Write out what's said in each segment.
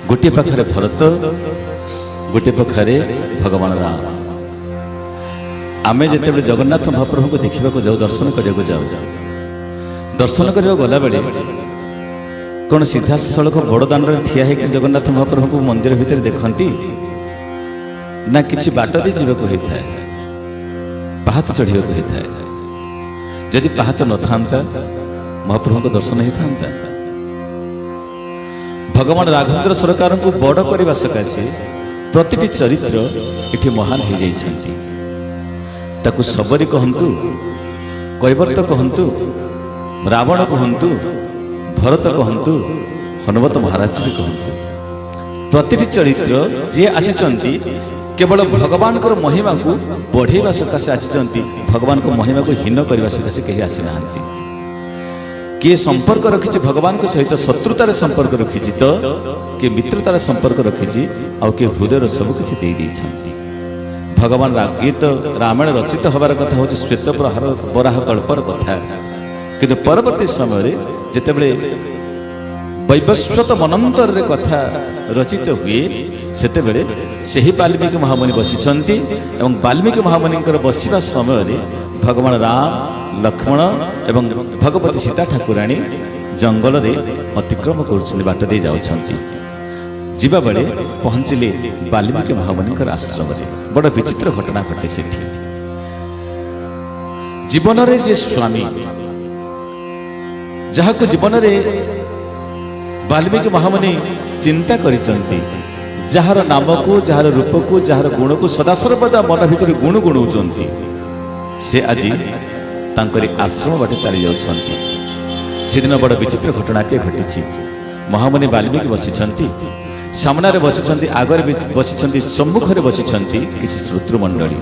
गोटे पाखरे भरत गोटे पाखरे भगवान राम। आमे जेतेबेले जगन्नाथ महाप्रभु को देखा जाऊ दर्शन करने जाऊ दर्शन करने गला बेले कौन सीधा सड़क बड़दान ठिया है जगन्नाथ महाप्रभु को मंदिर भितर देखती ना किसी बाट दे जीवा होता है पहाच चढ़ा होता है। जदि पहाच न था महाप्रभु को दर्शन होता भगवान राघवेंद्र सरकार को बड़ करने सकाशे प्रतिटी चरित्र इठी महान हो जाइछन्ति। ताकू सबरी कहतु कैवर्त कहतु रावण कहतु भरत कहतु हनुमत महाराज भी कहतु प्रतिटी चरित्र जे आसी केवल भगवान को महिमा को बढ़ेवा सकाशे आसी भगवान को महिमा को हीन करने सकाशे कहीं आसी ना। किए संपर्क रखी भगवान को सहित शत्रुतार संपर्क रखी तो किए मित्रतार संपर्क रखी आउ किए हृदय सबकि दे भगवान ये तो रामायण रचित हबार कथा हूँ श्वेत बराह कल्पर कथा किंतु परवर्ती समय जितेबले वैवस्वत मनंतर कथा रचित हुए सेतेबेले सही वाल्मीकि महामुनि बसिछन्ति एवं वाल्मीकि महामुनि बसिबा समय भगवान राम लक्ष्मण एवं भगवती सीता ठाकुराणी जंगल रे अतिक्रम कर बाट दे जाउछन्ति। जीवा बेले पहुँचले वाल्मीकि महामुनि आश्रम रे बड़ विचित्र घटना घटे सेठी। जीवन रे जे स्वामी जहाँ को जीवन रे वाल्मीकि महामुनि चिंता करिसन्ति जार नाम को जार रूप को जार गुण को सदा सर्वदा मन भीतर गुण गुणौचन्ति से आज तांकरी आश्रम बाटे चली जाउछन्ति। सेदिन बड़ विचित्र घटनाटे घटी महामुनि वाल्मीकि बसिछन्ति सामने बसिछन्ति आगरे बसिछन्ति सम्मुखरे बसिछन्ति किछि श्रोतृमंडली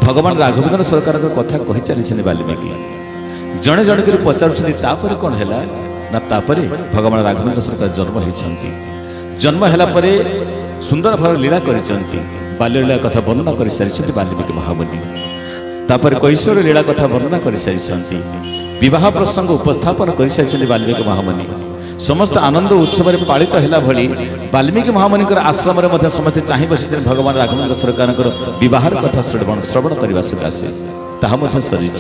भगवान राघवेंद्र सरकार कथा कहि चली वाल्मीकि जड़े जड़े कर पचारुछन्ति तापरे कोन हैला ना तापरे भगवान राघवेंद्र सरकार जन्म होइछन्ति। जन्म हैला परे सुंदर भाव लीला करिछन्ति बाल्य लीला कथा वर्णना करि सारिछन्ति वाल्मीकि महामुनि। तापर कैशोर लीला कथा वर्णना कर सारी विवाह प्रसंग उपस्थापन कर सारी वाल्मीकि महामुनि। समस्त आनंद उत्सव पालित है भली वाल्मीकि महामुनि आश्रम समस्ते चाह बसी भगवान राघवेंद्र सरकार विवाह कथा श्रवण करने सकाशे ताहा सरी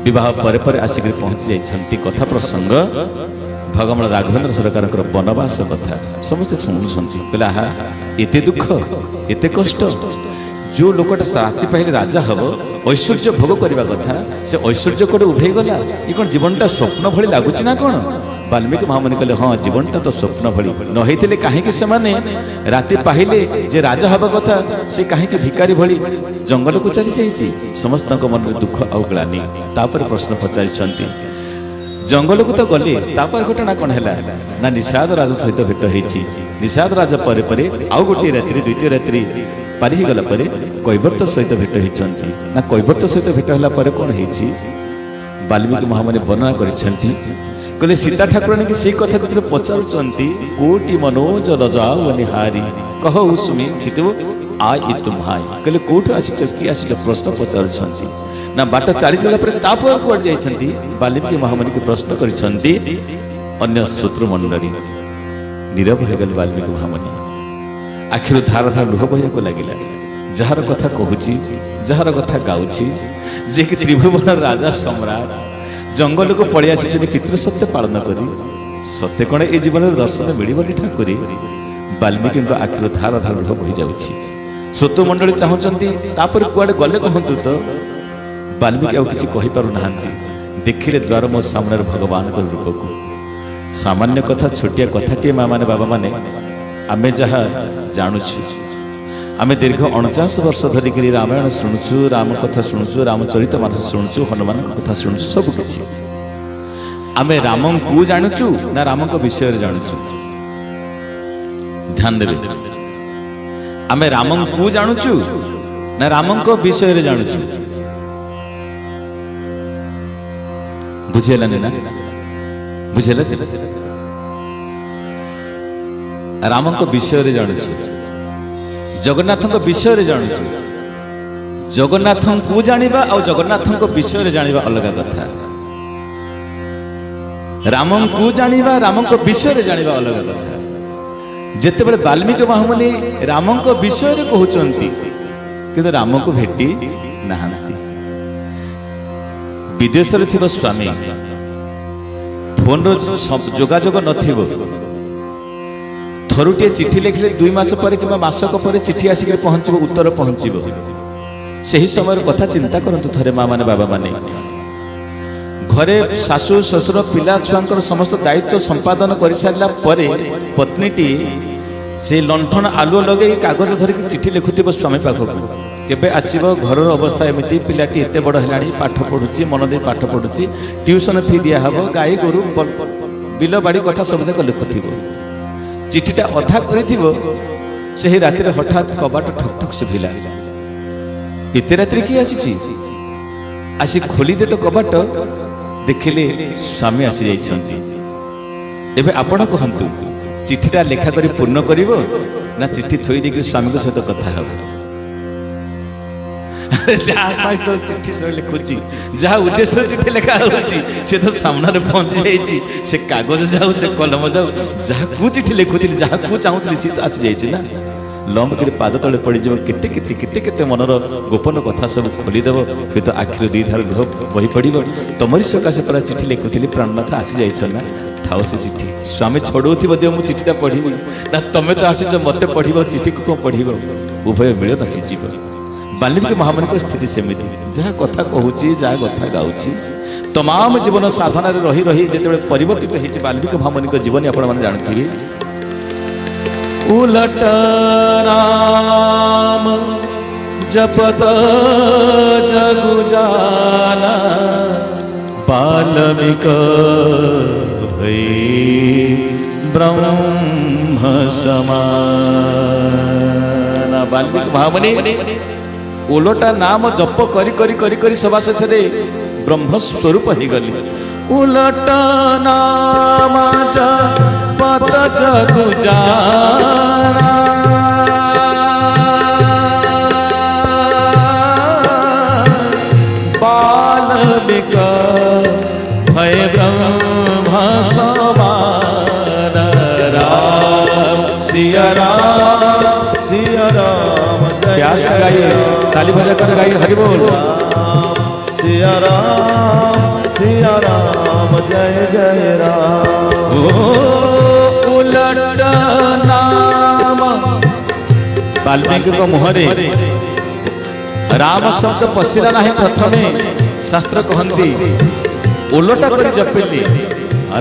विवाह पर आसिक पहुंची जाती कथा प्रसंग भगवान राघवेंद्र सरकार वनवास कथा समस्ते शुणुंट कहले आहा एते दुख एते कष्ट जो लोकटा राति पाइले राजा हम ऐश्वर्य भोग करने कथा से ऐश्वर्य कौटे उभे गला ये कौन जीवनटा स्वप्न भली लगुच ना कौन। वाल्मीकि महामुनि कहले हाँ जीवनटा तो स्वप्न भली न होइतिले काहेकि सेमाने राति पाइले जे राजा हवा कथा से काहेकि भिकारी भली जंगल को चली जाइछि। समस्त मन में दुख आउ ग्लानि तापर प्रश्न पचारिछन्ति जंगल को तो गले तापर घटना कौन है ना निषाद राजा सहित भेट होइछि। निषाद राजा परे परे आउ गोटे रात्रि द्वितीय रात्रि पारि गला परे कैवर्त सहित भेट होइछन्ति ना कैवर्त सहित भेट होला परे कोन होइछि वाल्मीकि महामुनि वर्णना करिछन्ति कहले सीता ठाकुराणी की से कथा जते पचारुछन्ति कोटि मनोज रजाउ निहारी कहौ सुमि खितु आइ तुम्हाई कहले कोठ आछि की आछि प्रश्न पचारुछन्ति ना बाट चारि चला परे तापर कोड जाइछन्ति वाल्मीकि महामुनि के प्रश्न करिछन्ति अन्य श्रोतृ मंडली नीरव हो गल वाल्मीकि महामुनि आखिर धार धार लुह बहक लगिला जार कथा कहूची जार कथा गाउची जे कि त्रिभुवन राजा सम्राट जंगल को पड़े आसी पितृ सत्य पालन करी सत्य कण ए जीवन में दर्शन मिलबनी ठाकुरी वाल्मीकि आखिर धार धार लुह बही जाउची। श्रोतृ मंडली चाहूँगी तापर कुआडे गले कहतु तो वाल्मीकि आउ किछि कहि पारु नाहांती देखिले द्वार मो सामने भगवान को रूप को सामान्य कथा छोटिया कथाटे माँ माने बाबा माने आमे जहा जानुछु आमे दीर्घ 49 वर्ष धरिक रामायण शुणुछु राम कथा शुणुछु रामचरित मानस शुणुछु हनुमान कथा शुणुछु सब किछि आमे राम को जानुछु ना राम को विषय जानुछु ध्यान देबे आमे राम को जानुछु ना राम को विषय जानुछु बुझेला ना बुझेला राम को विषय जानुछु जगन्नाथ विषय जानुछु जगन्नाथ को जानिबा और जगन्नाथ विषय जानिबा अलग कथा राम को जानिबा राम को विषय जानिबा अलग कथा ଯେତେବେଳେ ବାଲ୍ମୀକି ମହାମୁନି ରାମଙ୍କ ବିଷୟରେ କହୁଛନ୍ତି କିନ୍ତୁ ରାମକୁ ଭେଟି ନାହାନ୍ତି। ବିଦେଶରେ ଥିବା ସ୍ୱାମୀ, ଫୋନର ଯୋଗାଯୋଗ ନଥିବ, ଥରୁଟିଏ ଚିଠି ଲେଖିଲେ 2 ମାସ ପରେ କିମ୍ବା ମାସକ ପରେ ଚିଠି ଆସିକି ପହଞ୍ଚିବ, ଉତ୍ତର ପହଞ୍ଚିବ। ସେହି ସମୟର କଥା ଚିନ୍ତା କରନ୍ତୁ ଥରେ ମା ମାନେ, ବାବା ମାନେ। ଘରେ ଶାଶୁ ଶ୍ୱଶୁର ପିଲା ଛୁଆଙ୍କର ସମସ୍ତ ଦାୟିତ୍ୱ ସମ୍ପାଦନ କରିସାରିଲା ପରେ ପତ୍ନୀଟି ସେ ଲଣ୍ଠନ ଆଲୁଅ ଲଗେଇ କାଗଜ ଧରିକି ଚିଠି ଲେଖୁଥିବ ସ୍ୱାମୀ ପାଖକୁ, କେବେ ଆସିବ, ଘରର ଅବସ୍ଥା ଏମିତି, ପିଲାଟି ଏତେ ବଡ଼ ହେଲାଣି, ପାଠ ପଢୁଛି, ମନ ଦେଇ ପାଠ ପଢୁଛି, ଟ୍ୟୁସନ ଫି ଦିଆହବ, ଗାଈ ଗୋରୁ ବିଲ ବାଡ଼ି କଥା ସବୁ ଯାକ ଲେଖୁଥିବ। ଚିଠିଟା ଅଧା କରିଥିବ, ସେହି ରାତିରେ ହଠାତ୍ କବାଟ ଠକ୍ ଠକ୍ ଶୁଭିଲା। ଏତେ ରାତିରେ କିଏ ଆସିଛି? ଆସି ଖୋଲିଦେ ତ କବାଟ, ଦେଖିଲେ ସ୍ୱାମୀ ଆସିଯାଇଛନ୍ତି। ଏବେ ଆପଣ କୁହନ୍ତୁ, ଚିଠିଟା ଲେଖା କରି ପୂର୍ଣ୍ଣ କରିବ ନା ଚିଠି ଥୋଇ ଦେଇକି ସ୍ୱାମୀଙ୍କ ସହିତ କଥା ହେବ? ଯାହା ସହିତ ଚିଠି ଲେଖୁଛି, ଯାହା ଉଦ୍ଦେଶ୍ୟରେ ଚିଠି ଲେଖା ହେଉଛି, ସେ ତ ସାମ୍ନାରେ ପହଞ୍ଚି ଯାଇଛି। ସେ କାଗଜ ଯାଉ, ସେ କଲମ ଯାଉ, ଯାହାକୁ ଚିଠି ଲେଖୁଥିଲି, ଯାହାକୁ ଚାହୁଁଥିଲି, ସେ ତ ଆସିଯାଇଛି ନା। ଲମ୍ବକିରି ପାଦ ତଳେ ପଡ଼ିଯିବ, କେତେ କେତେ କେତେ କେତେ ମନର ଗୋପନ କଥା ସବୁ ଖୋଲିଦେବ। ହୁଏତ ଆଖିରୁ 2 ଧାର ଲୁହ ବହି ପଡ଼ିବ। ତମରି ସକାଶେ ପରା ଚିଠି ଲେଖୁଥିଲି, ପ୍ରାଣନାଥ ଆସିଯାଇଛ ନା, ଥାଉ ସେ ଚିଠି। ସ୍ୱାମୀ ଛଡ଼ଉଥିବ, ଦିଅ ମୁଁ ଚିଠିଟା ପଢ଼ିବି, ନା ତମେ ତ ଆସିଛ ମୋତେ ପଢ଼ିବ, ଚିଠିକୁ କ'ଣ ପଢ଼ିବ? ଉଭୟ ମିଳନ ହେଇଯିବ। ବାଲ୍ମୀକି ମହାମୁନିଙ୍କର ସ୍ଥିତି ସେମିତି। ଯାହା କଥା କହୁଛି, ଯାହା କଥା ଗାଉଛି, ତମାମ ଜୀବନ ସାଧନାରେ ରହି ରହି ଯେତେବେଳେ ପରିବର୍ତ୍ତିତ ହେଇଛି ବାଲ୍ମୀକି ମହାମୁନିଙ୍କ ଜୀବନୀ ଆପଣମାନେ ଜାଣୁଥିବେ। उलट नाम जपत जगु जाना, बाल्मीक भई ब्रह्म समान। बाल्मीकि महामुनि उलटा नाम जप करी करी करी करी सभा शेषे ब्रह्म स्वरूप हो गले। उलट नाम जपत जगु जाना, बाल्मीक भय ब्रह्म समान। राम सिया राम सिया राम, प्यार से गाइए, ताली बजा कर गाइए, हरि बोल। सिया राम जय जय राम। उलट नाम, बाल्मीकि को मुहरे राम शब्द पशिला ना। प्रथमे शास्त्र कहती उलटा कर जपिली,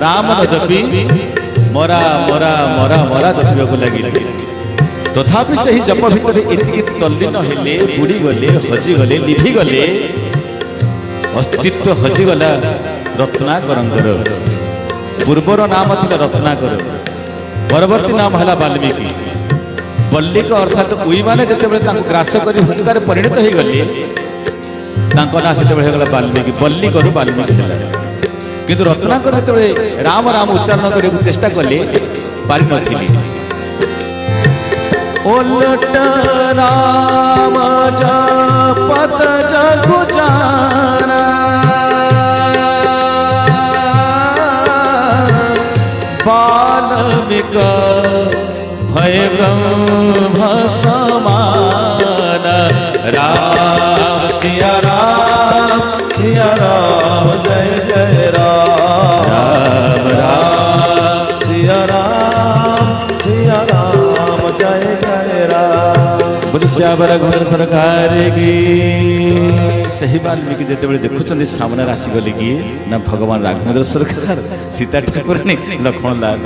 राम न जपि मरा मरा मरा मरा जपिବାକୁ ଲାଗିଲେ। तथापि से जप भितर एति तल्लीन हेले, बुड़ी गले, हजिगले, लिभिगले, अस्तित्व हजिगला रत्नाकरंकर। पूर्वर नाम थिला रत्नाकर, परवर्ती नाम है बाल्मीकि। बल्लिक अर्थात उई माने जेतेबेले तांको ग्रास करी हुंकार परिणत हो गले, तांको ना सेतेबेले हो गला बाल्मीकि। बल्लिकरु बाल्मीकि होला, किंतु रत्नाकर जेतेबेले राम राम उच्चारण करने चेष्टा कले, पारि नथिले। उलट नाम जपत जगु जाना, बाल्मीक भय ब्रह्म समान। राम सिया राम जय जय राम। राम राम सिया राम जय जय राम। बोली श्यावर घर सरकार की। सही बाल्मीकि जेतेबेले देखुचंदी सामने आसीगले किए ना, भगवान राघवेंद्र सरकार, सीता ठाकुराणी, लक्ष्मण लाल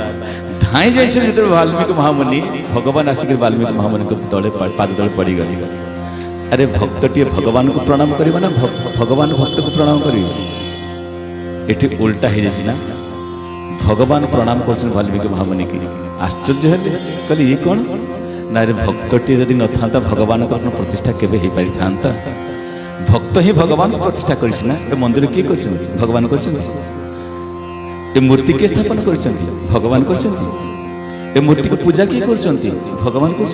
धाई जाइए। जो बाल्मीकि महामुनि भगवान आसिक बाल्मीकि महामुनि तले पाद तले पड़ गले। अरे भक्तटी भगवान को प्रणाम करिबा ना भगवान भक्त को प्रणाम करिबा? एठी उल्टा हो जाए ना, भगवान प्रणाम कर बाल्मीकि महामुनि की। आश्चर्य हेले, कहले ये कौन ना, रे भक्तटी जदि न था भगवान को प्रतिष्ठा केबे हो पारि था? भक्त ही भगवान को प्रतिष्ठा करिस ना। ए मंदिर किए कर भगवान कर, ए मूर्ति के स्थापन कर भगवान कर, ए मूर्ति को पूजा किए कर भगवान कर?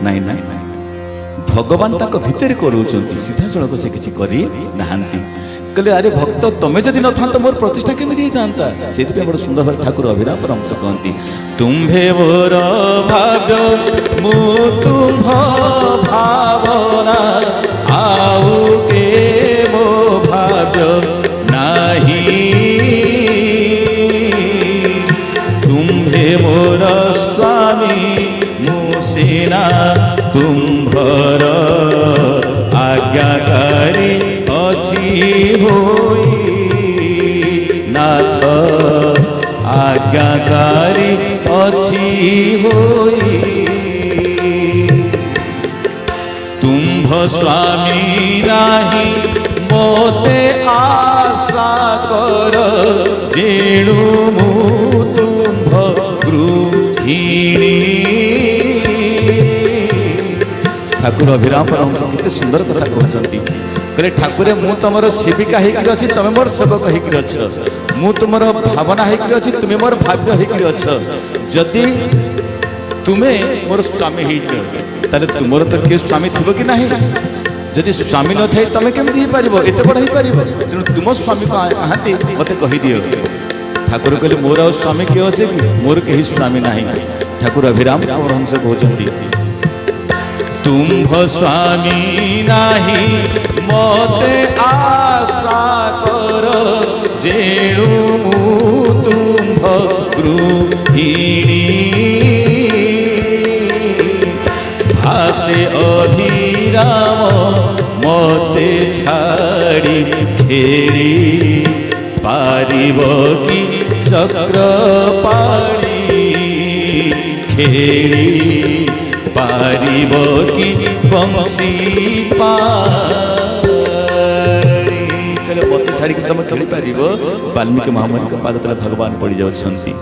नहीं ना, भगवान ताको भितर करूचंती सीधा सड़क से किसी करी नाहांती कहले अरे भक्त तमे जदि न था मोर प्रतिष्ठा केमिति होता से बड़ सुंदर भाव ठाकुर अभिराम परमहंस कहती तुम्भे मोर भाव्य मु तुम्भ भावना आउ के मो भाव्य नाही तुम्भे मोर स्वामी मुसेना तुम्भर आज्ञाकारी अछि होई नाथ आज्ञाकारी अछि होई तुम्भ स्वामी नाही मोते आशा कर जेणु मु तुम्भ गृहिणी ठाकुर अभिराम परमहंस केते सुंदर कथा कहते कहले ठाकुरे मु तुमर सेविका होकर अच्छी तुम मोर सेवक होकर अछ मु तुमर भावना होकर अच्छी तुम मोर भाव्य होकर अछ जदि तुमे मोर स्वामी होइछ तुमर तो किए स्वामी थी कि नहीं जदि स्वामी न थे तुम केमी हो पार एत बड़ हो पार तेणु तुम स्वामी कहांती मत कहीदि ठाकुर कहले मोर आ स्वामी किए अच्छे कि मोर कहीं स्वामी ना ठाकुर अभिराम परमहंस कहते तुम्भ स्वामी नाही मोते आशा कर जेणु मु तुम्भ गृहिणी भासे अभिराम मोते छाड़ी खेरी पारिब कि चक्र पाड़ी खेरी पारिब कि बंशी पारी चलो मत छाड़ी तुम खेली पार वाल्मीकि महामुनि के पाद तले भगवान पड़ जाउछंती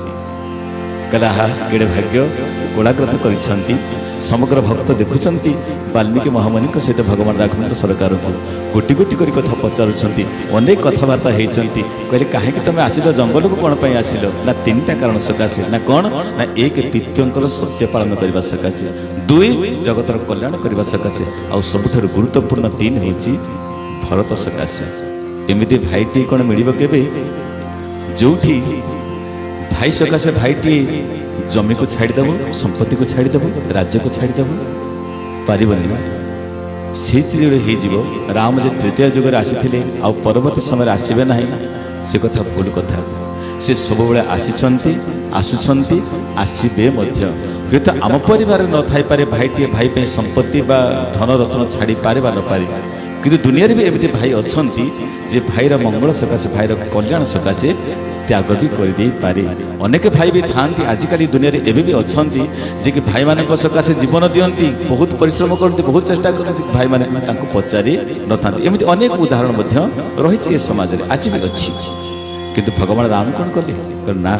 कहला हा केड़े भाग्य कोलाग्रत करिसंती समग्र भक्त देखुचंती वाल्मीकि महामुनि सहित भगवान राघवेंद्र सरकार को गोटी गोटी करी कथा पचारुचंती अनेक कथबार्ता होइचंती कहले काहे कि तुम आसिल जंगल को कोन पई आसिल ना तीनटा कारण सकाशे ना कोन ना एक पितृंकर सत्य पालन करबा सकाशे दुई जगतर कल्याण करबा सकाशे आ सबुठार गुरुत्वपूर्ण तीन होची भरत सकाशे एमिति भाईटी कोन मिलिबो केबे जोठी भाई सकाशे भाईटी जमी को छाड़देव संपत्ति को छाड़देव राज्य को छाड़देव पारिबनी से राम जो तृतीय जुगर आसी आ परवर्ती समय आसबे ना से कथा भूल कथा से सब बड़े आसी आसुंच आसबे हे तो आम परिवार न थाई पारे भाईटे भाई पे संपत्ति बा धन रत्न छाड़ी पारे बा न पारे किंतु दुनिया भी एमती भाई अच्छा जे भाईर मंगल सकाशे भाईर कल्याण सकाशे त्याग भी कर पारे अनेक भाई भी था आजिकल दुनिया रे एबे भी अच्छा जे कि भाई मान सकाशे जीवन दियंती बहुत परिश्रम करती बहुत चेष्टा करती भाई मैंने पचारि न था एमती अनेक उदाहरण रही समाज में आज भी अच्छी किंतु भगवान राम कौन कले ना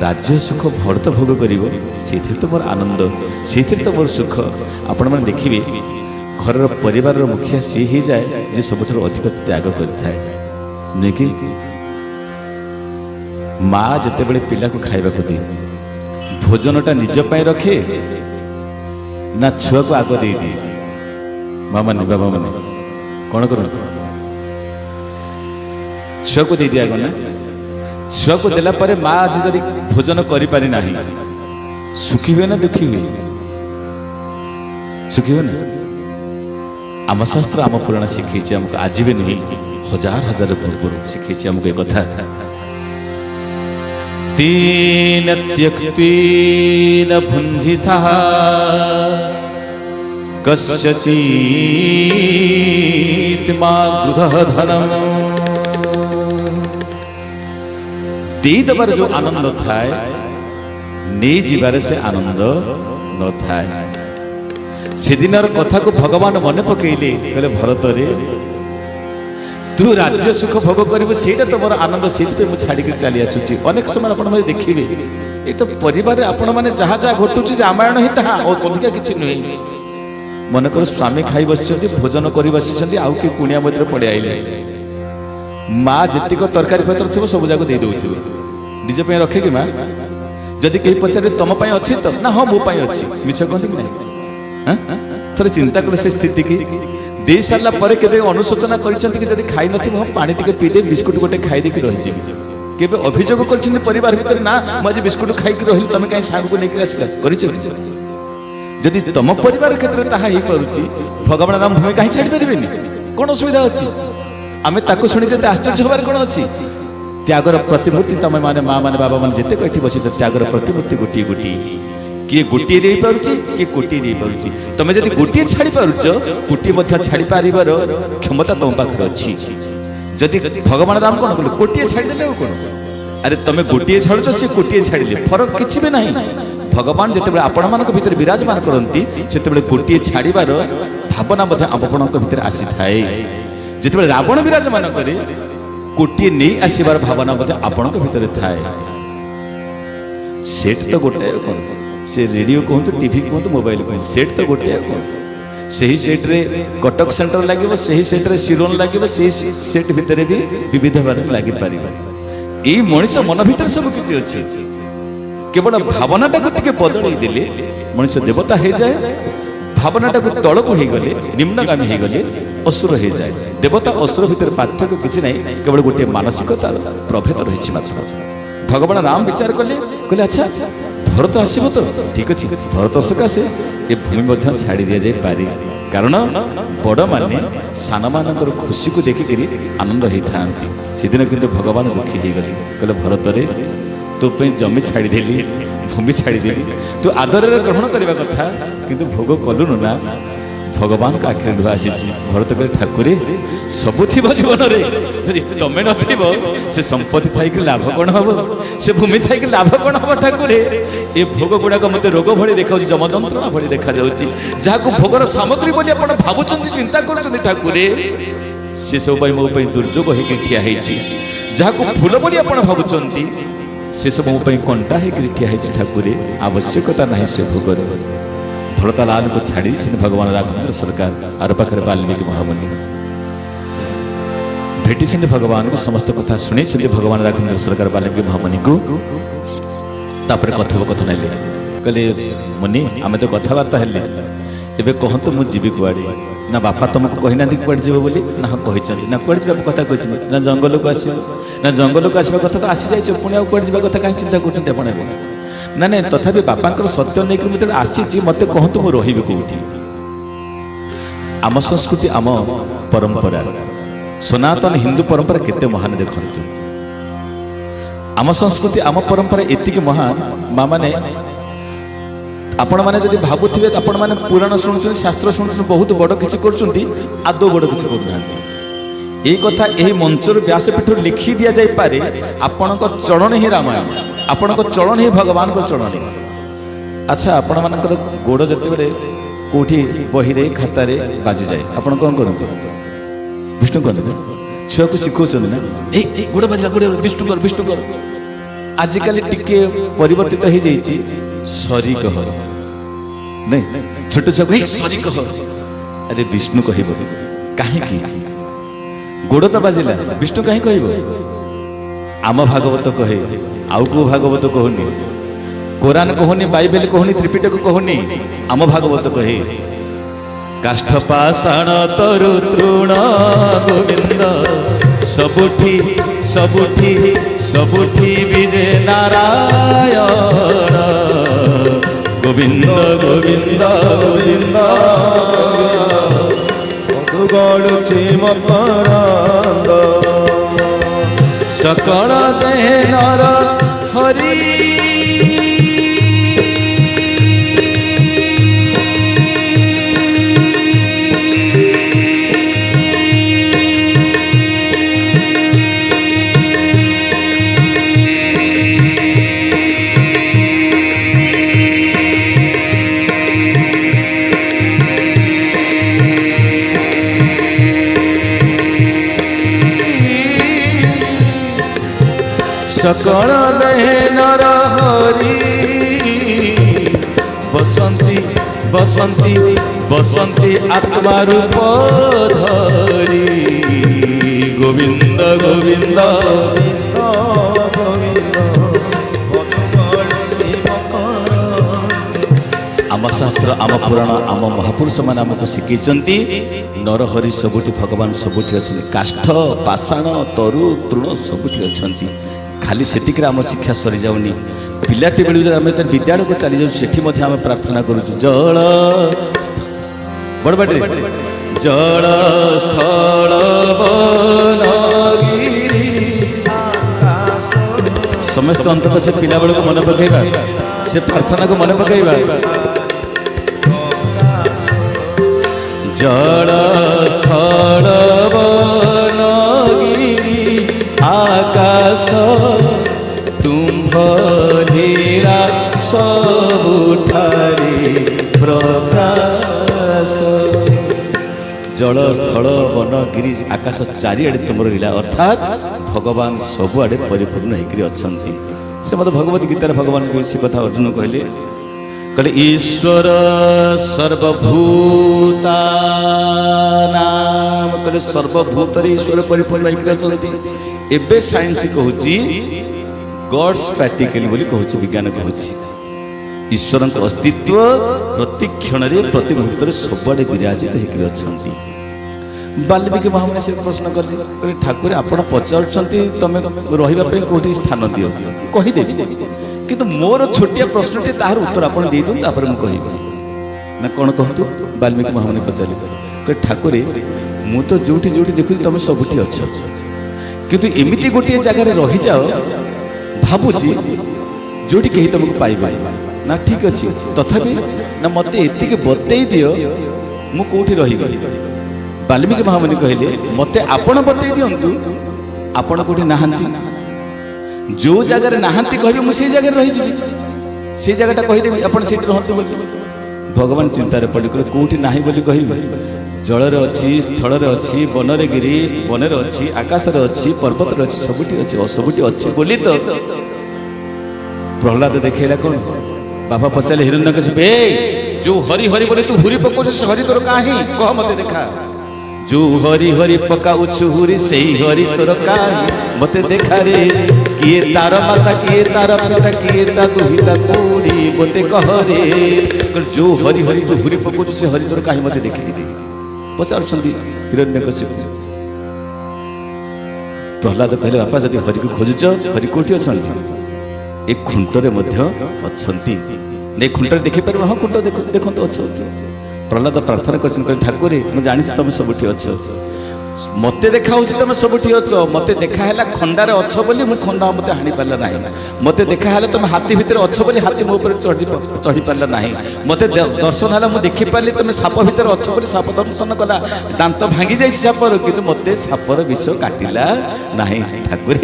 राज्य सुख भरत भोग कर तो मोर आनंद से तो मोर सुख आपण मैंने देखिए घर परिवार मुखिया सी ही जाए जे सब अधिक त्याग कर नुहे कि माँ जिते बड़े पिला को खाइबा को दिए भोजनटा निज पाई रखे ना छुआ को आग दे दिए माँ मैंने बाबा मैंने कौन कर छुआ को दे दिया आग ना छुआ को देला परे माँ आज जदि भोजन करि पारि नाही सुखी हुए ना दुखी हुए सुखी हुए ना आम शास्त्र आम पुराण शिखी आमको आज भी नहीं हजार हजार पूर्व शिखी आमको एक कथा तीन त्यक्तीन भुंजिता कस्यचित् मा गृधः धनम् दे दबार जो आनंद थाए नहीं जीवार से आनंद न थाए से दिन कथा को भगवान मन पकईले कहले भरत रे तू राज्य सुख भोग करू से तुम आनंद से छाड़ी चली आसूची अनेक समय आप देखिए ये तो परिवार आपण मैंने जहाँ जहाँ घटुची रामायण ही ताहा और अधिका किसी नुहे मनकर स्वामी खाई बस भोजन कर बस आउ कि कुणिया मध्य पड़े आइले माँ जीक तरकारी पत्र थी सब जाक दे दे निज रखे कि माँ जदि कहीं पचारे तुम अच्छी तो ना हाँ मो अच्छी मिछ कहती कि नहीं ଥରେ ଚିନ୍ତା କଲେ ସେ ସ୍ଥିତି କି ଦେଇ ସାରିଲା ପରେ କେବେ ଅନୁଶୋଚନା କରିଛନ୍ତି କି ଯଦି ଖାଇ ନଥିବ ପାଣି ଟିକେ ପିଇଦେ ବିସ୍କୁଟ ଗୋଟେ ଖାଇଦେଇକି ରହିଯିବି? କେବେ ଅଭିଯୋଗ କରିଛନ୍ତି ପରିବାର ଭିତରେ ନା ମୁଁ ଆଜି ବିସ୍କୁଟ ଖାଇକି ରହିଲି ତମେ କାହିଁ ସାଙ୍ଗକୁ ନେଇକି ଆସିଲା? କରିଛ? ଯଦି ତମ ପରିବାର କ୍ଷେତ୍ରରେ ତାହା ହେଇପାରୁଛି ଭଗବାନ ରାମ ଭୂମି କାହିଁ ଛାଡ଼ିପାରିବେନି? କ'ଣ ଅସୁବିଧା ଅଛି? ଆମେ ତାକୁ ଶୁଣି ଯେତେ ଆଶ୍ଚର୍ଯ୍ୟ ହବାର କ'ଣ ଅଛି? ତ୍ୟାଗର ପ୍ରତିମୂର୍ତ୍ତି ତମେ ମାନେ ମା ମାନେ ବାବା ମାନେ ଯେତେ ଏଠି ବସିଛ ତ୍ୟାଗର ପ୍ରତିମୂର୍ତ୍ତି ଗୋଟିଏ ଗୋଟିଏ। କିଏ ଗୋଟିଏ ଦେଇପାରୁଛି କିଏ କୋଟିଏ ଦେଇପାରୁଛି। ତମେ ଯଦି ଗୋଟିଏ ଛାଡ଼ି ପାରୁଛ କୋଟିଏ ମଧ୍ୟ ଛାଡ଼ି ପାରିବାର କ୍ଷମତା ତମ ପାଖରେ ଅଛି। ଯଦି ଭଗବାନ ରାମ କ'ଣ କଲେ? କୋଟିଏ ଛାଡ଼ିଦେଲେ ଆଉ କ'ଣ? ଆରେ ତମେ ଗୋଟିଏ ଛାଡ଼ୁଛ ସେ କୋଟିଏ ଛାଡ଼ିଲେ ଫରକ କିଛି ବି ନାହିଁ। ଭଗବାନ ଯେତେବେଳେ ଆପଣମାନଙ୍କ ଭିତରେ ବିରାଜମାନ କରନ୍ତି ସେତେବେଳେ ଗୋଟିଏ ଛାଡ଼ିବାର ଭାବନା ମଧ୍ୟ ଆପଣଙ୍କ ଭିତରେ ଆସିଥାଏ। ଯେତେବେଳେ ରାବଣ ବିରାଜମାନ କରେ କୋଟିଏ ନେଇ ଆସିବାର ଭାବନା ମଧ୍ୟ ଆପଣଙ୍କ ଭିତରେ ଥାଏ। ସେଟ୍ ତ ଗୋଟାଏ କ'ଣ? ସେ ରେଡ଼ିଓ କୁହନ୍ତୁ ଟିଭି କୁହନ୍ତୁ ମୋବାଇଲ କୁହନ୍ତୁ ସେଟ୍ ତ ଗୋଟାଏ କ'ଣ? ସେହି ସେଟ୍ରେ କଟକ ସେଣ୍ଟର ଲାଗିବ, ସେହି ସେଟ୍ରେ ସିରୋନ୍ ଲାଗିବ, ସେହି ସେଟ୍ ଭିତରେ ବି ବିବିଧ ଭାବରେ ଲାଗିପାରିବ। ଏଇ ମଣିଷ ମନ ଭିତରେ ସବୁ କିଛି ଅଛି। କେବଳ ଭାବନାଟାକୁ ଟିକେ ବଦଳେଇ ଦେଲେ ମଣିଷ ଦେବତା ହେଇଯାଏ। ଭାବନାଟାକୁ ତଳକୁ ହେଇଗଲେ ନିମ୍ନଗାମୀ ହେଇଗଲେ ଅସୁର ହେଇଯାଏ। ଦେବତା ଅସୁର ଭିତରେ ପାର୍ଥକ୍ୟ କିଛି ନାହିଁ, କେବଳ ଗୋଟିଏ ମାନସିକତାର ପ୍ରଭେଦ ରହିଛି ମାତ୍ର। ଭଗବାନ ରାମ ବିଚାର କଲେ, କହିଲେ ଆଚ୍ଛା ଭରତ ଆସିବ ତ ଠିକ ଅଛି, ଭରତ ସକାଶେ ଏ ଭୂମି ମଧ୍ୟ ଛାଡ଼ି ଦିଆଯାଇପାରେ। କାରଣ ବଡ଼ମାନେ ସାନମାନଙ୍କର ଖୁସିକୁ ଦେଖିକରି ଆନନ୍ଦ ହେଇଥାନ୍ତି। ସେଦିନ କିନ୍ତୁ ଭଗବାନ ଦୁଃଖୀ ହେଇଗଲେ, କହିଲେ ଭରତରେ ତୋ ପାଇଁ ଜମି ଛାଡ଼ିଦେଲି, ଭୂମି ଛାଡ଼ିଦେଲି, ତୁ ଆଦରରେ ଗ୍ରହଣ କରିବା କଥା କିନ୍ତୁ ଭୋଗ କଲୁନୁ ନା। ଭଗବାନଙ୍କ ଆଖିରେ ଲୁହ ଆସିଛି। ଭରତ କହିଲେ ଠାକୁରେ ସବୁ ଥିବ ଜୀବନରେ, ଯଦି ତମେ ନଥିବ ସେ ସମ୍ପତ୍ତି ଥାଇକି ଲାଭ କ'ଣ ହବ? ସେ ଭୂମି ଥାଇକି ଲାଭ କ'ଣ ହବ? ଠାକୁରେ ଏ ଭୋଗ ଗୁଡ଼ାକ ମୋତେ ରୋଗ ଭଳି ଦେଖାଉଛି, ଯମ ଯନ୍ତ୍ରଣା ଭଳି ଦେଖାଯାଉଛି। ଯାହାକୁ ଭୋଗର ସାମଗ୍ରୀ ବୋଲି ଆପଣ ଭାବୁଛନ୍ତି, ଚିନ୍ତା କରୁଛନ୍ତି ଠାକୁରେ, ସେ ସବୁ ପାଇଁ ମୋ ପାଇଁ ଦୁର୍ଯୋଗ ହେଇକି ଠିଆ ହେଇଛି। ଯାହାକୁ ଫୁଲ ବୋଲି ଆପଣ ଭାବୁଛନ୍ତି ସେ ସବୁ ମୋ ପାଇଁ କଣ୍ଟା ହେଇକି ଠିଆ ହେଇଛି। ଠାକୁରେ ଆବଶ୍ୟକତା ନାହିଁ ସେ ଭୋଗର। ଭରତ ଲାଲକୁ ଛାଡ଼ି ଭଗବାନ ରାଘବେନ୍ଦ୍ର ସରକାର ଆର ପାଖରେ ବାଲ୍ମୀକି ମହାମୁନି ଭେଟିଛନ୍ତି ଭଗବାନଙ୍କୁ, ସମସ୍ତ କଥା ଶୁଣେଇଛନ୍ତି ଭଗବାନ ରାଘବେନ୍ଦ୍ର ସରକାର ବାଲ୍ମୀକି ମହାମୁନିଙ୍କୁ। ତାପରେ କଥୋପକଥନ ହେଲେ, କହିଲେ ମୁନି ଆମେ ତ କଥାବାର୍ତ୍ତା ହେଲେ, ଏବେ କହନ୍ତୁ ମୁଁ ଯିବି କୁଆଡ଼େ? ନା ବାପା ତମକୁ କହିନାହାନ୍ତି କୁଆଡ଼େ ଯିବ ବୋଲି? ନା କହିଛନ୍ତି। ନା କୁଆଡ଼େ ଯିବାକୁ କଥା କହିଛନ୍ତି? ନା ଜଙ୍ଗଲକୁ ଆସିବ। ନା ଜଙ୍ଗଲକୁ ଆସିବା କଥା ତ ଆସିଯାଇଛ, ପୁଣି ଆଉ କୁଆଡ଼େ ଯିବା କଥା କାହିଁ ଚିନ୍ତା କରୁଛନ୍ତି ଆପଣ ଏବେ? ନା ନାଇଁ ତଥାପି ବାପାଙ୍କର ସତ୍ୟ ନେଇକି ମୁଁ ଯେତେବେଳେ ଆସିଛି ମୋତେ କହନ୍ତୁ ମୁଁ ରହିବି କୋଉଠି? ଆମ ସଂସ୍କୃତି ଆମ ପରମ୍ପରା ସନାତନ ହିନ୍ଦୁ ପରମ୍ପରା କେତେ ମହାନ ଦେଖନ୍ତୁ। ଆମ ସଂସ୍କୃତି ଆମ ପରମ୍ପରା ଏତିକି ମହାନ। ମା ମାନେ ଆପଣମାନେ ଯଦି ଭାବୁଥିବେ ଆପଣମାନେ ପୁରାଣ ଶୁଣୁଛନ୍ତି, ଶାସ୍ତ୍ର ଶୁଣୁଛନ୍ତି, ବହୁତ ବଡ଼ କିଛି କରୁଛନ୍ତି, ଆଦୌ ବଡ଼ କିଛି କରୁନାହାନ୍ତି। এই কথা এই মঞ্চর ব্যাসপীঠর লিখি দিয়া যাইপারে আপনার চরণ হি রামায়ণ, আপনার চরণ হি ভগবান চরণ। আচ্ছা আপনার গোড় যেতবে কোটি বহিরে খাতারে বাজি যায় আপনার কম করতে? বিষ্ণু করবে ছুয়াকে শিখাউছেন না, এই গোড় বাজিলা গোড় বিষ্ণু কর বিষ্ণু কর। আজকাল টিকে পরিবর্তিত হয়ে যাইছি সরি কহ নাই, ছোট ছুয়া সরি কহ, আরে বিষ্ণু কহিব কাহিকি? গোড় তো বাজিলা বিষ্ণু কাহি কহিব? আম ভাগবত কহে, আউ কেউ ভাগবত কহুনি, কোরআন কহুনি, বাইবেল কহুনি, ত্রিপিটক কহুনি, আম ভাগবত কহে কাষ্ঠ পাষাণ তরু তৃণ গোবিন্দ সবুঠি সবুঠি সবুঠি বিজে নারায়ণ গোবিন্দ গোবিন্দ গোবিন্দ গড়ুছি মকরন্দ সকল দেহে নর হরি সকল দেহে নর হরি বসন্তি বসন্তি বসন্তি আত্মা রূপ ধরি গোবিন্দ গোবিন্দ গোবিন্দ। ଆମ आम शास्त्र आम पुराण आम महापुरुष मैंने आमको शिखी नरहरि सबुठी भगवान सबुठी अच्छा काष्ठ पाषाण तरु तृण सबुठी अच्छा खाली से आम शिक्षा सरी जाऊनी पिलाटी बेलू आम विद्यालय को चली जाऊँ सेठी आम प्रार्थना करूँ जल बड़बाटी जल स्थल बनगिरी समस्त अंतर से पिला बेल को मन पकईवा से प्रार्थना को मन पकईवा जल स्थल बनगिरी आकाश तुम्भ लीला सबुठारे प्रकाश जल स्थल वन गिरी आकाश चारिआडे तुम लीला अर्थात भगवान सबुआडे परिपूर्ण होकर अच्छा से मत भगवत गीतार भगवान को से कथा अर्जुन कहले कहले ईश्वर सर्वभूतानाम कहले सर्वभूत ईश्वर परिपूर्ण होकर अच्छा एबे साइंस कहूची गॉड्स प्रैक्टिकल बोली कहूची विज्ञान कहूची ईश्वर अस्तित्व प्रति क्षण प्रति मुहूर्त सबुआडे विराजित होकर अच्छा वाल्मीकि महामुनि से प्रश्न कले ठाकुर आपण पचारुछंती तमे रहिबा पे कोठी स्थान दियो कहिदेबी किंतु मोर छोटिया प्रश्नटी तार उत्तर आपण दे दु तापर मु कहिबी ना कोन कहतु वाल्मीकि महामुनि पचारले कले ठाकुर मु तो जोठी जोठी देखु तमे सबुठी अच्छा किंतु एमिति गोटे जगह रे रहि जाओ भाबुची जोठी केही तुमको पाइबा ना ठीक अछि तथापि ना मते एतिके बतई दियो मु कोठी रहिबा वाल्मीकि महामुनि कहले मते आपण बतई दियंतु आपण कोठी नाहंती जो जगह नाहंती कहबे मु से जगह रहि जिबी से जगहटा कहि देबी आपण सेठी रहंतु बोली भगवान चिंतारे पड़ी कहले कोठी नाही बोली कहिबे जल रे अछि स्थल रे अछि वन रे गिरी वन रे अछि आकाश रे अछि पर्वत रे अछि सबुठी अछि असबुठी अछि बोली तो प्रहलाद देखेला कोन बाबा पचाले हिरण्यकशिपु ए जो हरि हरि बोले तू हुरी पकोछ से हरि तोर काहे कह मते देखा जो हरि हरि पकाउछु हुरी सेही हरि तोर काहे मते देखा रे किए तार माता किए तार पिता किए ता दुहिता कोडी मते कह रे जो हरि हरि तू हुरी पकोछु से हरि तोर काहे मते देखि दे पचारुछंती हिरण्यकशिपु प्रहलाद कहले बापा जदि हरि को खोजुछ हरि कोठी अछंती एक खुंटरे मध्य अछंती ने खुंटरे देखि पर हां खुंट देखो देखो तो अच्छा प्रहलाद प्रार्थना करछन कहले ठाकुर मु जानि तुम सबुठी अच्छो मते देखा होछि तुम सबुठी अच्छो मते देखा हैला खंडारे अच्छो बोली मु खंडा मते हानि पाला नाही मते देखा हैला तुम हाथी भितर अच्छो बोली हाथी मो ऊपर चढ़ी पाला नाही मते दर्शन हैला मु देखि पाली तुम साप भितर अच्छो बोली साप दर्शन कला दांत भांगी जाई सापर किंतु मते सापर विष काटिला नाही ठाकुर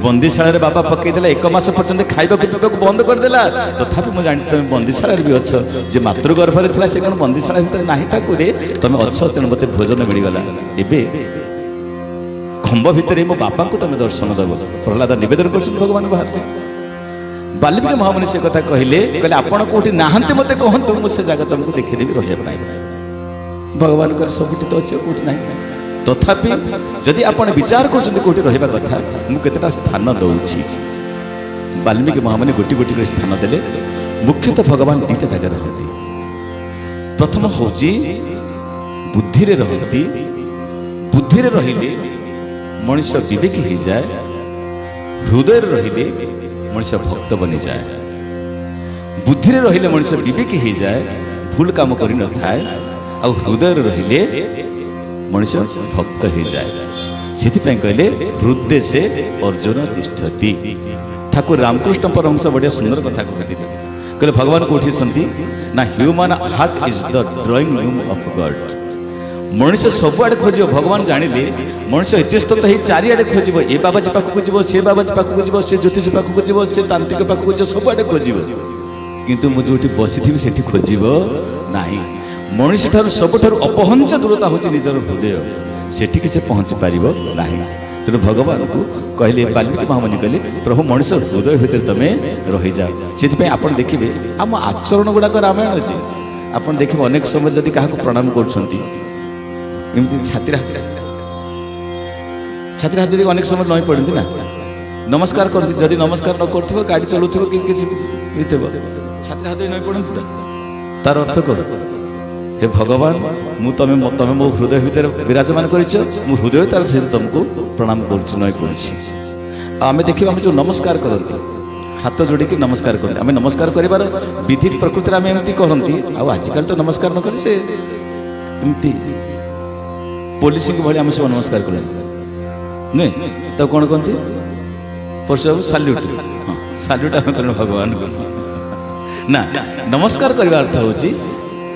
बंदीशाला रे बाबा पकई देला एक मास पर्यंत खाइबा को बंद कर देला तथापि मु जानि तुम बंदीशाला रे भी अच्छो जे मातृ गर्भ रे थिला से कोन बंदीशाला भितर नाही ठाकुर तुम अच्छो तेन मते भोजन मिली गला एबे खंब भितर मो बापा को तुम दर्शन देव प्रहलाद निवेदन कर भगवान बाहर वाल्मीकि महामुनि से कथा कहले कहले आपण कोठी नाहंते मते कहंतु मु से जगह तुमको देखि देबी रहिया पाई भगवान कर सबुठी तो अछि कोठी नाही तथापि जदि आपण विचार करछन कोठी रहिबा कथा मु केतेटा स्थान दउछि वाल्मीकि महामुनि गोटी गोटी कर स्थान देले मुख्यतः भगवान दीटा जगह रहती प्रथम होछि बुद्धि रे रहती बुद्धि रे रहिले मनुष्य विवेकी हो जाए हृदय रहिले मनुष्य भक्त बनी जाए बुद्धि रे रहिले मनुष्य विवेकी हो जाए भूल काम करि न थाए आ हृदय रहिले मनुष्य भक्त हो जाए सेति पय कहले हृदय से अर्जुन तिष्ठति ठाकुर रामकृष्ण परमहंस बढ़िया सुंदर कथा कहते कहले भगवान कोठी छंती ना human heart is the drawing room of God मनुष्य सबुआड़े खोज भगवान जानिले मनुष्य इतस्तत ही चारिआडे खोज ए बाबाजी पाखक जीव से बाबाजी पाखक जीव से ज्योतिष पाखक जीव से तांत्रिक पाखक जीव सबुआड़े खोज किंतु मु जोटी बसिथि सेठी खोजिब नाही मनुष्य ठार सबुठार अपहंच दूरता होची निजर हृदय सेठी के से पहुंच पारिबो नाही तेणु भगवान को कहले वाल्मीकि महामुनि कहले प्रभु मनुष्य हृदय भीतर तमे रहि जाओ सेति पे आपण देखिबे हम आचरण गुडा को रामायण अछि आपण देखिबे अनेक समय जदी काहा को प्रणाम करछंती एमती छातिर हाथ देखिए अनेक समय नई पड़ती ना नमस्कार करती जदि नमस्कार न कर गाड़ी चलुव कि छातिर हाथ नई पड़ती तार अर्थ कौन हे भगवान मु तमे मो हृदय भितर विराजमान करिछ मु हृदय तार सहित तुमको प्रणाम करुछि नय करुछि आमे देखिबा हम जो नमस्कार करती हाथ जोड़ी नमस्कार करते आम नमस्कार कर विधि प्रकृति आम एमती कहती आजकल तो नमस्कार न करी से एमती पुलिस भाई आम सब नमस्कार कर नुहे तो कौन कहते परशुबाबू साल्यूट हाँ साल्यूट आम कर भगवान को ना नमस्कार करने अर्थ हूँ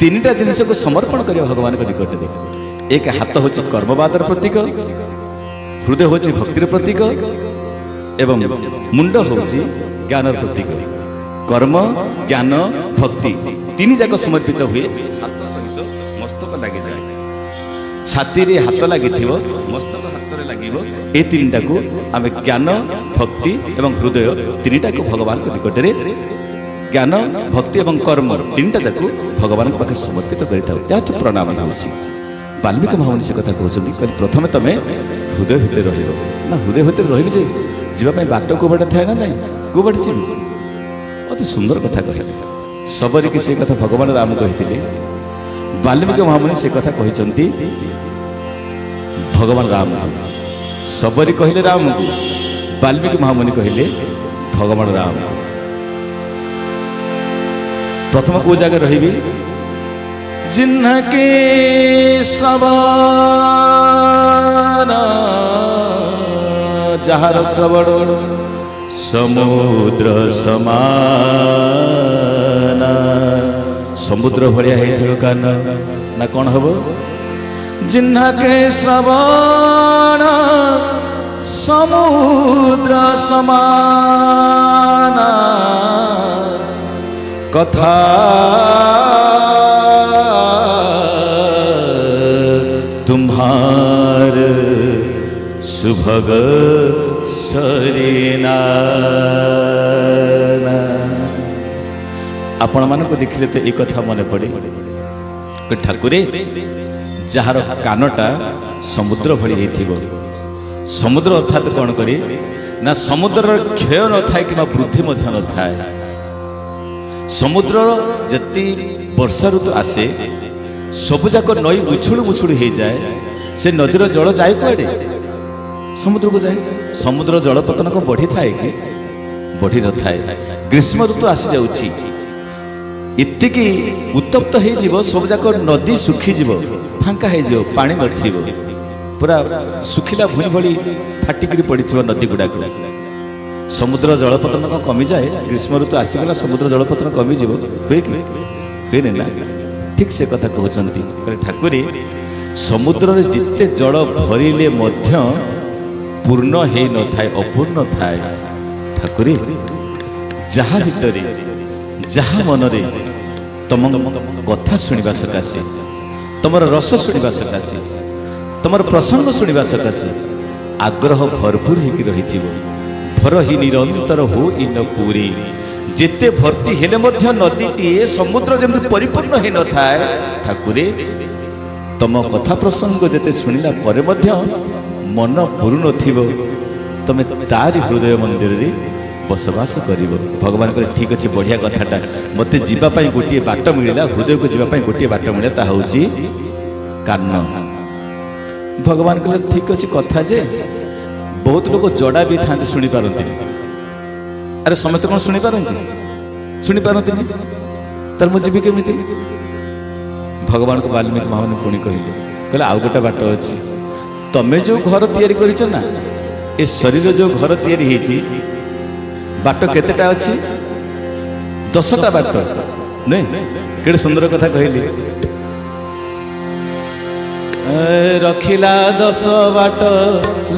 तीन टा जिनिस को समर्पण कर भगवान को निकट में एक हाथ हूँ कर्मवादर प्रतीक हृदय हूँ भक्तिर प्रतीक एवं मुंड हूँ ज्ञान प्रतीक कर्म ज्ञान भक्ति तीन जाक समर्पित हुए हाथ सहित मस्तक लगी जाए छाती रे हाथ लगी मस्तक हाथ में लगे ये तीन टा को आम ज्ञान भक्ति एवं हृदय तीन टा को भगवान को निकट में ज्ञान भक्ति एवं कर्म तीन टा जाक भगवान पाखे समर्पित कर प्रणाम हूँ वाल्मीकि महामुनि से कथा कहते प्रथम तुम हृदय भितर ना हृदय भितर रही जावाई बाट कौबाटा थाए ना ना कौबाटे जी अति सुंदर कथा कहते सबरी की से कथा भगवान राम कहते वाल्मीकि महामुनि से कथा कहते भगवान राम सबरी कहले राम को वाल्मीकि महामुनि कहले भगवान राम प्रथम को जगह रही जिन्हके श्रवण जहार श्रवण समुद्र समान समुद्र भलिया है कान ना कौन हम जिन्हके श्रवण समुद्र समान कथा तुम्हार सुभग सरीना आपण मान को देखिले तो एक कथा मन पड़े ठाकुरे जार कानटा समुद्र भली होइथिबो समुद्र अर्थात कौन करे ना समुद्र क्षय न थाए कि वृद्धि मध्य न थाए समुद्र जति वर्षा ऋतु आसे सबुजाक नई उछुड़ उछुड़ हो जाए से नदीर जल जाए कड़े समुद्र को जाए समुद्र जलपतन को बढ़ी थाए कि बढ़ी न थाए ग्रीष्म ऋतु आसी जाउछि इतिकी उत्तप्त हो सबुजाक नदी सुखीजीव फांका हो पानी नथिब पूरा सुखिला भूई भली फाटिकी पड़ी नदी गुड़ाक समुद्र जलपतन कमी जाए ग्रीष्म ऋतु आसीगला समुद्र जलपतन कमी जीव हुए कि हुए ना ठीक से कथा कहते ठाकुरे समुद्र जिते जल भरिले मध्य पूर्ण हे न थाए अपूर्ण थाए ठाकुरे जहा भितरे जहा मनरे तुम कथा शुणा सकाशे तुमर रस शुणा सकाशे तुमर प्रसंग शुणा सकाशे आग्रह भरपूर होकर रही भर ही निरंतर हो इन पूरी जिते भर्ती हेले मध्य नदीटी समुद्र जमी परिपूर्ण हो न थाए ठाकुरे तुम कथा प्रसंग जिते शुणिला परे मध्य मन पूरु नथिबो तमे तारी हृदय मंदिर रे बसवास करिवो भगवान कहले ठीक अछि बढ़िया कथाटा मते जीवा पई गोटिए बाट मिलिला हृदय को जीवा पई गोटिए बाट मिलिला ता होची कान भगवान कहले ठीक अछि कथा जे बहुत लोग जोड़ा भी था शुणी पारती अरे समस्त कौन शुणी पारती तर मुझे केमी भगवान को वाल्मीकि महामुनि पुणी कहले आउ गोटे बाट अच्छी तमें जो घर तैयारी करिछ ना ए शरीर जो घर तैयारी होती बाट केतेटा अच्छी 10टा बाट नहीं केड़े सुंदर कथा कहली रखिला 10 बाट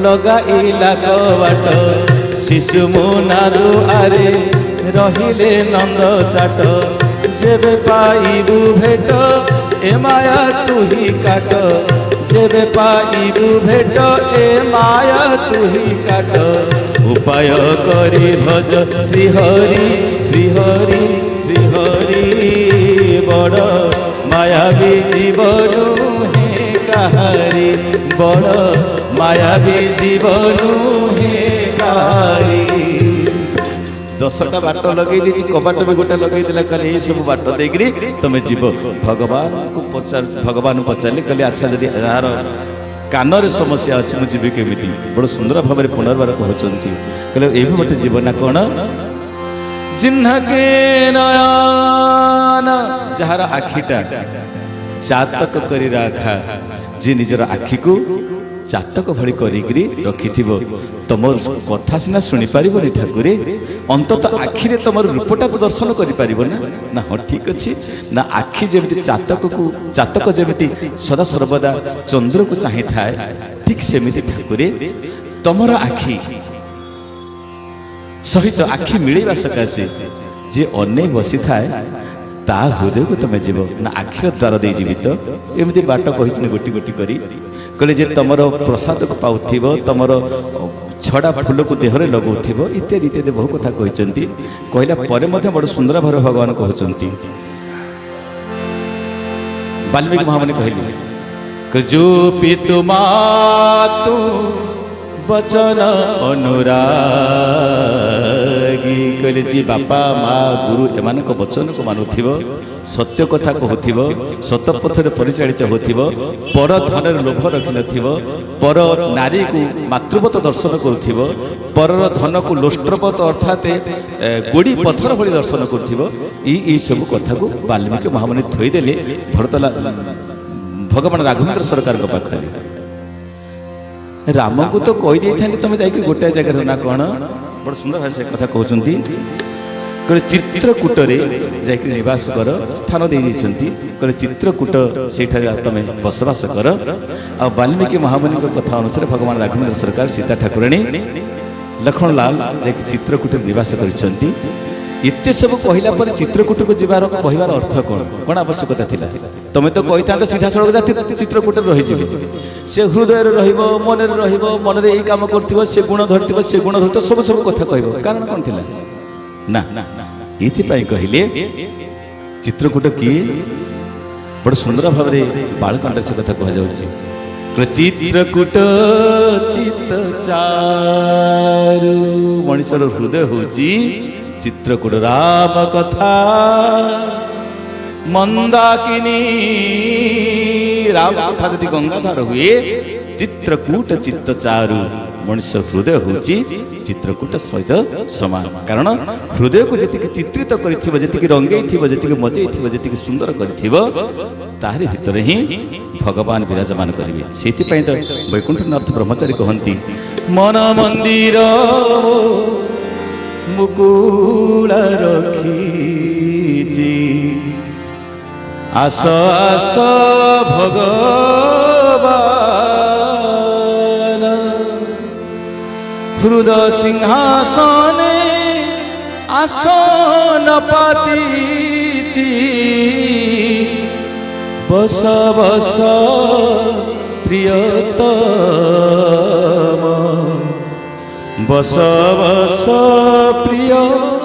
लगाइला कबाट शिशु मुना दुआरे रहिले नंद चाट जेबे पाइबु भेट ए माया तुही काट जेबे पाइबु भेट ए माया तुही काट उपाय करी भज श्री हरि श्री हरि श्री हरि बड़ माया भी जीवन काहारी बड़ माया भी जीवन हे काहारी 10टा बाट लगे दी कबाट भी गोटे लगे कहले ये सब बाट देकरी तुम जीव भगवान को भगवान पचारे कहले अच्छा जदि यार कानर समस्या अच्छी मुझे जीवी केमी बड़ सुंदर भाव में पुनर्बार कहते कहले ये बटे जीवन कौन जिन्हा के नयन जार आखिटा चातक करी रखा जी निजर आखि को चातक भली करी रखि तुम कथा सीना शुणी पारबनी ठाकुर अंतत आखिरे तुम रूपटा तो दर्शन कर ना हाँ ठीक अच्छे ना आखि जमी चातक जमी सदा सर्वदा चंद्र को चाहे था ठीक सेमती ठाकुर तुमर आखि सहित आखि मिलवा सकाशे जे अने बसी थाए ता हृदय को तुम जीव ना आखिर द्वार दे जीवित एमती बाट कही गोटी गोटी करी कहले जे तुमर प्रसाद को पाउथिबो तुमर छड़ा फूल को देहरे लगाउथिबो इत्यादि इत्यादि बहु कथा कहते कहला पर बड़ सुंदर भाव भगवान कहते वाल्मीकि महामुनि कहले जो पितु मातु वचन अनुरागी कहले जी बापा माँ गुरु एमान को वचन को मानुथिब सत्य कथा कहूथिब सत पथरे परिचालित होथिब पर धन लोभ रखि नथिब पर नारी को मातृवत दर्शन करुथिब पर धन को लोष्ट्रवत अर्थात गोड़ी पथर भली दर्शन करुथिब ई सब कथा को वाल्मीकि महामुनि थोईदेले भगवान राघवेंद्र सरकार को पाखरे राम को तो कही था तुम जाकि गोटे जगह ना कौन बड़ सुंदर भाव से कथा कहते कहले चित्रकूटरे जाकि निवास कर स्थान दे कहले चित्रकूट से तुम बसवास कर आ वाल्मीकि महामुनि कथा अनुसार भगवान राघवेंद्र सरकार सीता ठाकुराणी लक्ष्मणलाल जाकि चित्रकूट निवास कर एते सब कहला पर चित्रकूट को जीवार कहबार अर्थ कौन आवश्यकता थिला तुम तो कही था सीधा सड़क जाती चित्रकूट रही से हृदय मन मनरे यही कम कर से गुण धरथिब से गुण धरत सब सब कथा कह कारण कौन थिला ना ये कहले चित्रकूट किए बड़ सुंदर भाव में बालकांड से कथा कह चित्रकूट चित्त चारु मनुष्यर हृदय होची चित्रकूट राम कथा मंदाकिनी राम कथा जदि गंगाधार हुए चित्रकूट चित्त चारु मनुष्य हृदय होची चित्रकूट सहित समान कारण हृदय को जी चित्रित कर रंगे जी मजे जी सुंदर कर तारी भितर ही भगवान विराजमान करेंगे से तो वैकुंठनाथ ब्रह्मचारी कहती मन मंदिर मुकुला रखी आस आस भगवान हृदय सिंहासने आसन पाती बस बस प्रियतम बस बस प्रियतम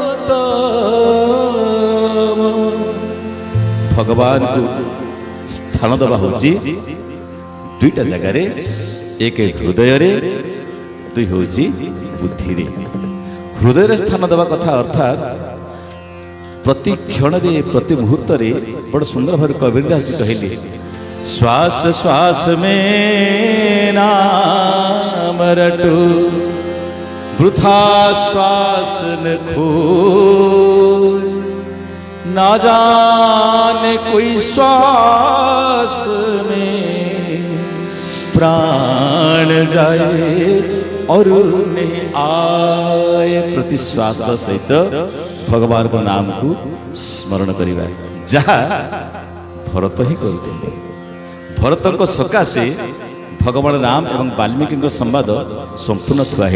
भगवान को स्थान दबा होची दुईटा जगार एक हृदय रे दुई होची बुद्धि रे हृदय रे स्थान दबा कथा अर्थात प्रति क्षण रे प्रति मुहूर्त रे बड़ सुंदर भाव कबीरदास जी कहले श्वास श्वास में नाम रटो वृथा श्वास न खो ना जाने कोई श्वास में प्राण जाए और नहीं आए प्रति श्वास सहित भगवान को नाम को स्मरण करिबा जहा भरत ही करते भरत सकाशे भगवान राम एवं वाल्मीकि संवाद संपूर्ण थुआ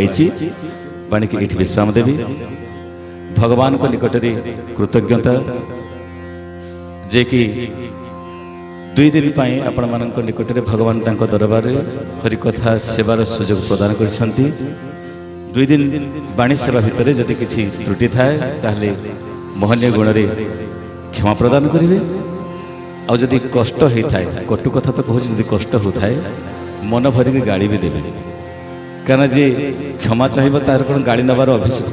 बाणिकी ये विश्राम देवी भगवान को निकट में कृतज्ञता जे कि 2 दिन आपण मान निकट में भगवान दरबार हरिकथा सेवार सुजोग प्रदान कर 2 दिन बाणी सेवा भितर जदि किसी त्रुटि थाए ताहले महनीय गुण रे क्षमा प्रदान करेंगे आ जदि कष्ट होता है कटु कथा तो कहूँ जदि कष्ट होता है मन भरिक गाड़ी भी देवे कारण जे क्षमा चाहिए तार कौन गाड़ी नबार अभिषेक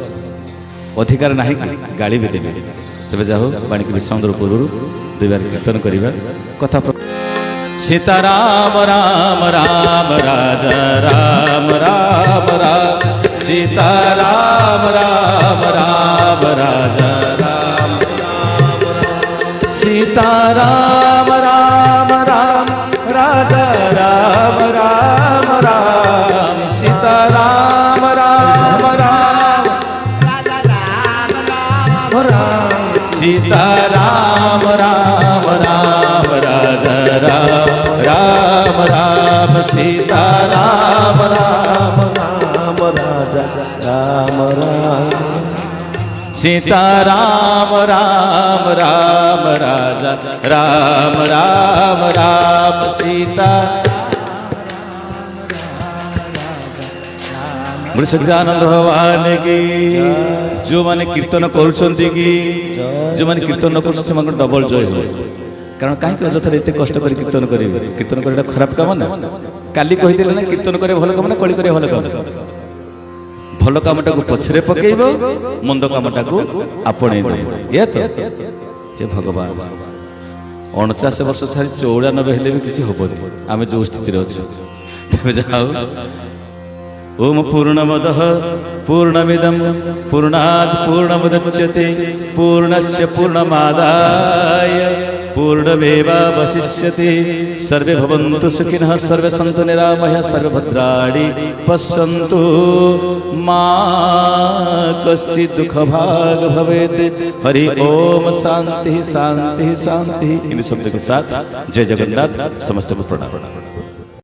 अधिकार नहीं गाड़ी भी देवे तेज जाओ पाणी की विश्राम पूर्व दुबार कीर्तन करवा कथा सीताराम राम राम राजा राम राम राम सीताराम राम राम राजा राम सीताराम राम राम राजा राम राम राम सीताराम राम राम सीताराम राम राम राजा राम राम राम सीताराम राम राम राजा राम राम सीताराम राम राम राजा राम राम राम सीता सच्चिदानंद भगवान की जो माने कीर्तन करुछंती की जो माने कीर्तन न करुछ से डबल जय हो कारण कहीं अजथार एत कष्ट कर कीर्तन करेंगे कीर्तन कर खराब काम ना काली कही ना कीर्तन करे भल काम ना कली करे भल काम भल कामटा को पछरे पकेइबो मंद कामटा को आपणे ये तो हे भगवान 49 वर्ष छाड़ी 94 हेले भी किसी होबो आमे जो स्थिति रे अछि तबे जाओ ओम पूर्णमदः पूर्णमिदं पूर्णात् पूर्णमुदच्यते पूर्णस्य पूर्णमादाय पूर्णमेवावशिष्यते सर्वे भवन्तु सुखिनः सर्वे सन्तु निरामयाः सर्वे भद्राणि पश्यन्तु मा कश्चित् दुःखभाग् भवेत् हरि ओम शांति शांति शांति इन शब्द के साथ जय जगन्नाथ समस्त को प्रणाम।